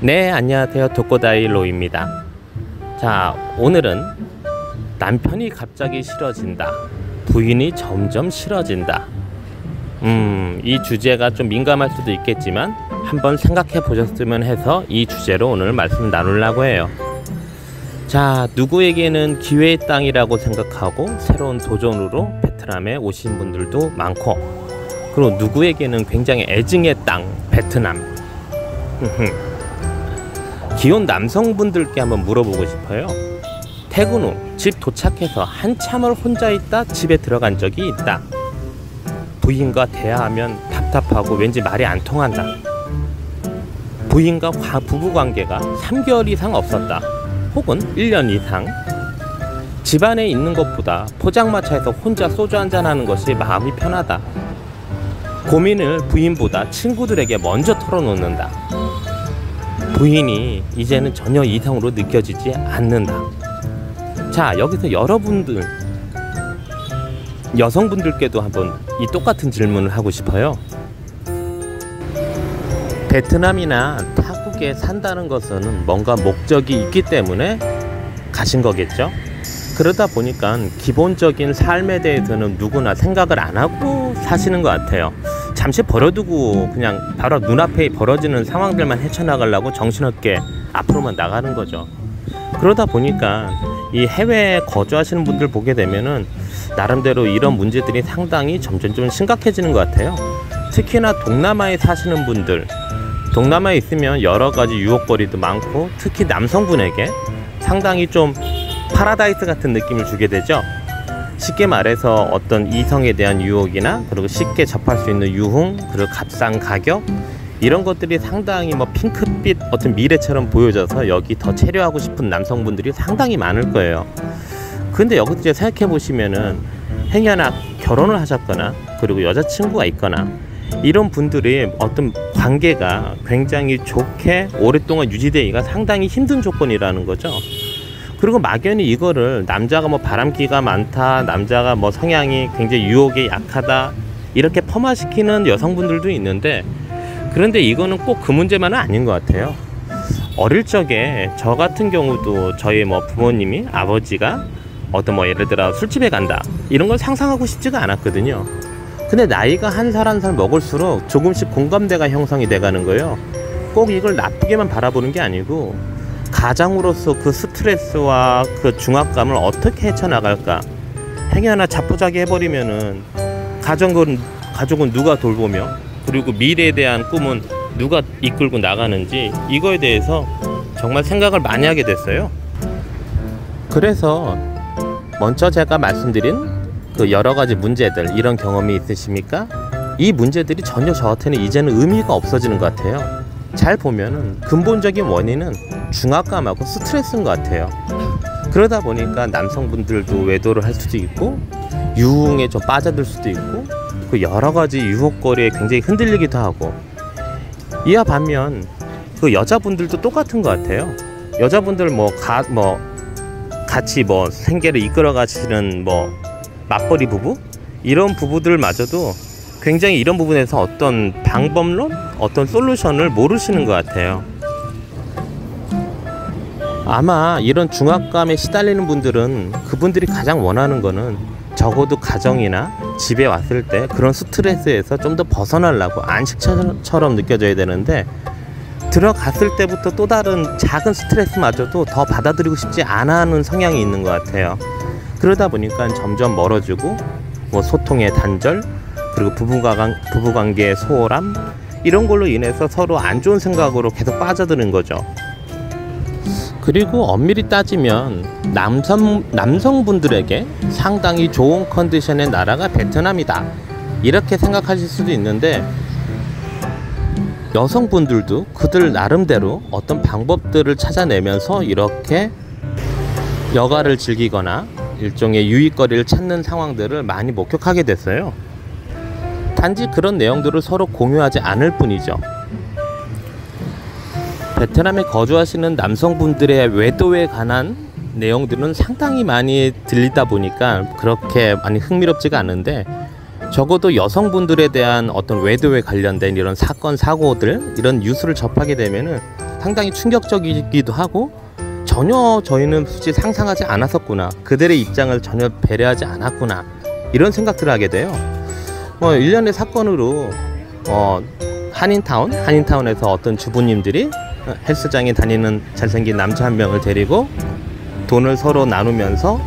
네, 안녕하세요. 독고다이 로입니다. 자, 오늘은 남편이 갑자기 싫어진다, 부인이 점점 싫어진다. 이 주제가 좀 민감할 수도 있겠지만 한번 생각해 보셨으면 해서 이 주제로 오늘 말씀 나누려고 해요. 자, 누구에게는 기회의 땅이라고 생각하고 새로운 도전으로 베트남에 오신 분들도 많고, 그리고 누구에게는 굉장히 애증의 땅 베트남. 기혼 남성분들께 한번 물어보고 싶어요. 퇴근 후 집 도착해서 한참을 혼자 있다 집에 들어간 적이 있다. 부인과 대화하면 답답하고 왠지 말이 안 통한다. 부인과 부부관계가 3개월 이상 없었다. 혹은 1년 이상. 집안에 있는 것보다 포장마차에서 혼자 소주 한잔 하는 것이 마음이 편하다. 고민을 부인보다 친구들에게 먼저 털어놓는다. 부인이 이제는 전혀 이성으로 느껴지지 않는다. 자, 여기서 여러분들, 여성분들께도 한번 이 똑같은 질문을 하고 싶어요. 베트남이나 타국에 산다는 것은 뭔가 목적이 있기 때문에 가신 거겠죠? 그러다 보니까 기본적인 삶에 대해서는 누구나 생각을 안 하고 사시는 것 같아요. 잠시 버려두고 그냥 바로 눈앞에 벌어지는 상황들만 헤쳐나가려고 정신없게 앞으로만 나가는 거죠. 그러다 보니까 이 해외에 거주하시는 분들 보게 되면은 나름대로 이런 문제들이 상당히 점점 좀 심각해지는 것 같아요. 특히나 동남아에 사시는 분들, 동남아에 있으면 여러 가지 유혹거리도 많고, 특히 남성분에게 상당히 좀 파라다이스 같은 느낌을 주게 되죠. 쉽게 말해서 어떤 이성에 대한 유혹이나, 그리고 쉽게 접할 수 있는 유흥, 그리고 값싼 가격, 이런 것들이 상당히 뭐 핑크빛 어떤 미래처럼 보여져서 여기 더 체류하고 싶은 남성분들이 상당히 많을 거예요. 근데 여기서 이제 생각해 보시면은 행여나 결혼을 하셨거나 그리고 여자친구가 있거나 이런 분들이 어떤 관계가 굉장히 좋게 오랫동안 유지되기가 상당히 힘든 조건이라는 거죠. 그리고 막연히 이거를 남자가 뭐 바람기가 많다, 남자가 뭐 성향이 굉장히 유혹에 약하다, 이렇게 폄하시키는 여성분들도 있는데, 그런데 이거는 꼭 그 문제만은 아닌 것 같아요. 어릴 적에 저 같은 경우도 저희 뭐 부모님이, 아버지가 어떤 뭐 예를 들어 술집에 간다, 이런 걸 상상하고 싶지가 않았거든요. 근데 나이가 한 살 한 살 먹을수록 조금씩 공감대가 형성이 돼가는 거예요. 꼭 이걸 나쁘게만 바라보는 게 아니고, 가장으로서 그 스트레스와 그 중압감을 어떻게 헤쳐나갈까. 행여나 자포자기 해버리면은 가족은 누가 돌보며, 그리고 미래에 대한 꿈은 누가 이끌고 나가는지, 이거에 대해서 정말 생각을 많이 하게 됐어요. 그래서 먼저 제가 말씀드린 그 여러 가지 문제들, 이런 경험이 있으십니까? 이 문제들이 전혀 저한테는 이제는 의미가 없어지는 것 같아요. 잘 보면은 근본적인 원인은 중압감하고 스트레스인 것 같아요. 그러다 보니까 남성분들도 외도를 할 수도 있고, 유흥에 좀 빠져들 수도 있고, 그 여러 가지 유혹거리에 굉장히 흔들리기도 하고, 이와 반면 그 여자분들도 똑같은 것 같아요. 여자분들 같이 뭐 생계를 이끌어 가시는 뭐 맞벌이 부부, 이런 부부들마저도 굉장히 이런 부분에서 어떤 방법론, 어떤 솔루션을 모르시는 것 같아요. 아마 이런 중압감에 시달리는 분들은, 그분들이 가장 원하는 거는 적어도 가정이나 집에 왔을 때 그런 스트레스에서 좀 더 벗어나려고 안식처럼 느껴져야 되는데, 들어갔을 때부터 또 다른 작은 스트레스마저도 더 받아들이고 싶지 않아 하는 성향이 있는 것 같아요. 그러다 보니까 점점 멀어지고, 뭐 소통의 단절, 그리고 부부관계의 소홀함, 이런 걸로 인해서 서로 안 좋은 생각으로 계속 빠져드는 거죠. 그리고 엄밀히 따지면 남성분들에게 상당히 좋은 컨디션의 나라가 베트남이다, 이렇게 생각하실 수도 있는데, 여성분들도 그들 나름대로 어떤 방법들을 찾아내면서 이렇게 여가를 즐기거나 일종의 유익거리를 찾는 상황들을 많이 목격하게 됐어요. 단지 그런 내용들을 서로 공유하지 않을 뿐이죠. 베트남에 거주하시는 남성분들의 외도에 관한 내용들은 상당히 많이 들리다 보니까 그렇게 많이 흥미롭지가 않은데, 적어도 여성분들에 대한 어떤 외도에 관련된 이런 사건 사고들, 이런 뉴스를 접하게 되면은 상당히 충격적이기도 하고 전혀 저희는 솔직히 상상하지 않았었구나, 그들의 입장을 전혀 배려하지 않았구나, 이런 생각들을 하게 돼요. 일련의 사건으로 한인타운에서 어떤 주부님들이 헬스장에 다니는 잘생긴 남자 한 명을 데리고 돈을 서로 나누면서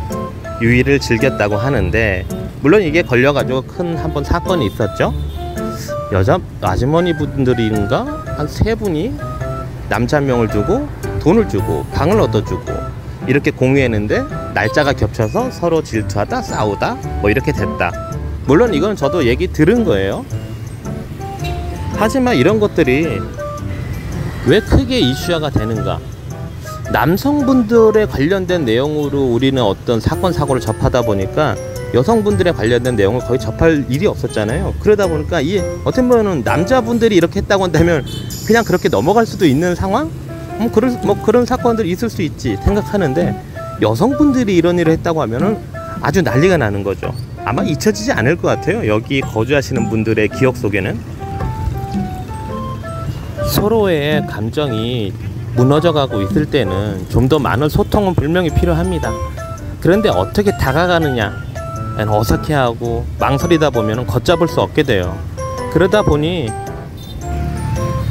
유의를 즐겼다고 하는데, 물론 이게 걸려가지고 큰 한번 사건이 있었죠. 여자 아주머니 분들인가 한 3분이 남자 한 명을 두고 돈을 주고 방을 얻어주고 이렇게 공유했는데, 날짜가 겹쳐서 서로 질투하다 싸우다 뭐 이렇게 됐다. 물론 이건 저도 얘기 들은 거예요. 하지만 이런 것들이 왜 크게 이슈화가 되는가? 남성분들에 관련된 내용으로 우리는 어떤 사건 사고를 접하다 보니까 여성분들에 관련된 내용을 거의 접할 일이 없었잖아요. 그러다 보니까 어떻게 보면 남자분들이 이렇게 했다고 한다면 그냥 그렇게 넘어갈 수도 있는 상황? 그런 사건들이 있을 수 있지 생각하는데, 여성분들이 이런 일을 했다고 하면은 아주 난리가 나는 거죠. 아마 잊혀지지 않을 것 같아요. 여기 거주하시는 분들의 기억 속에는. 서로의 감정이 무너져가고 있을 때는 좀 더 많은 소통은 분명히 필요합니다. 그런데 어떻게 다가가느냐, 어색해하고 망설이다 보면 걷잡을 수 없게 돼요. 그러다 보니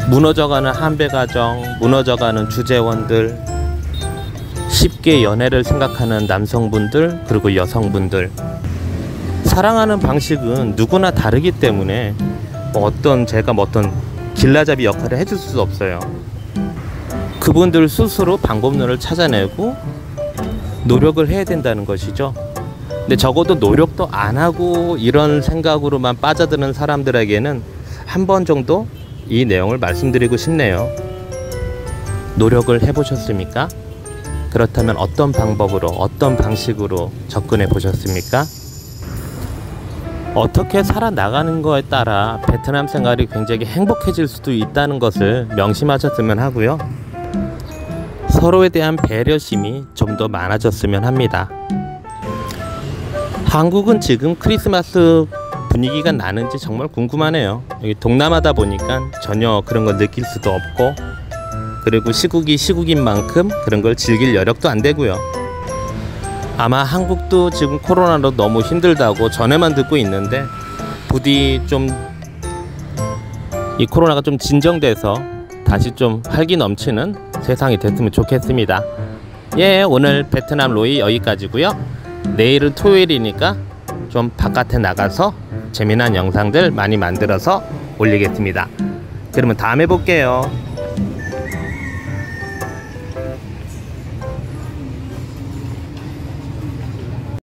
무너져가는 한배가정, 무너져가는 주재원들, 쉽게 연애를 생각하는 남성분들, 그리고 여성분들, 사랑하는 방식은 누구나 다르기 때문에 제가 어떤 길라잡이 역할을 해줄 수 없어요. 그분들 스스로 방법론을 찾아내고 노력을 해야 된다는 것이죠. 근데 적어도 노력도 안 하고 이런 생각으로만 빠져드는 사람들에게는 한 번 정도 이 내용을 말씀드리고 싶네요. 노력을 해보셨습니까? 그렇다면 어떤 방법으로, 어떤 방식으로 접근해 보셨습니까? 어떻게 살아나가는 거에 따라 베트남 생활이 굉장히 행복해질 수도 있다는 것을 명심하셨으면 하고요. 서로에 대한 배려심이 좀 더 많아졌으면 합니다. 한국은 지금 크리스마스 분위기가 나는지 정말 궁금하네요. 여기 동남아다 보니까 전혀 그런 걸 느낄 수도 없고, 그리고 시국이 시국인 만큼 그런 걸 즐길 여력도 안 되고요. 아마 한국도 지금 코로나로 너무 힘들다고 전에만 듣고 있는데, 부디 좀 이 코로나가 좀 진정돼서 다시 좀 활기 넘치는 세상이 됐으면 좋겠습니다. 오늘 베트남 로이 여기까지고요. 내일은 토요일이니까 좀 바깥에 나가서 재미난 영상들 많이 만들어서 올리겠습니다. 그러면 다음에 볼게요.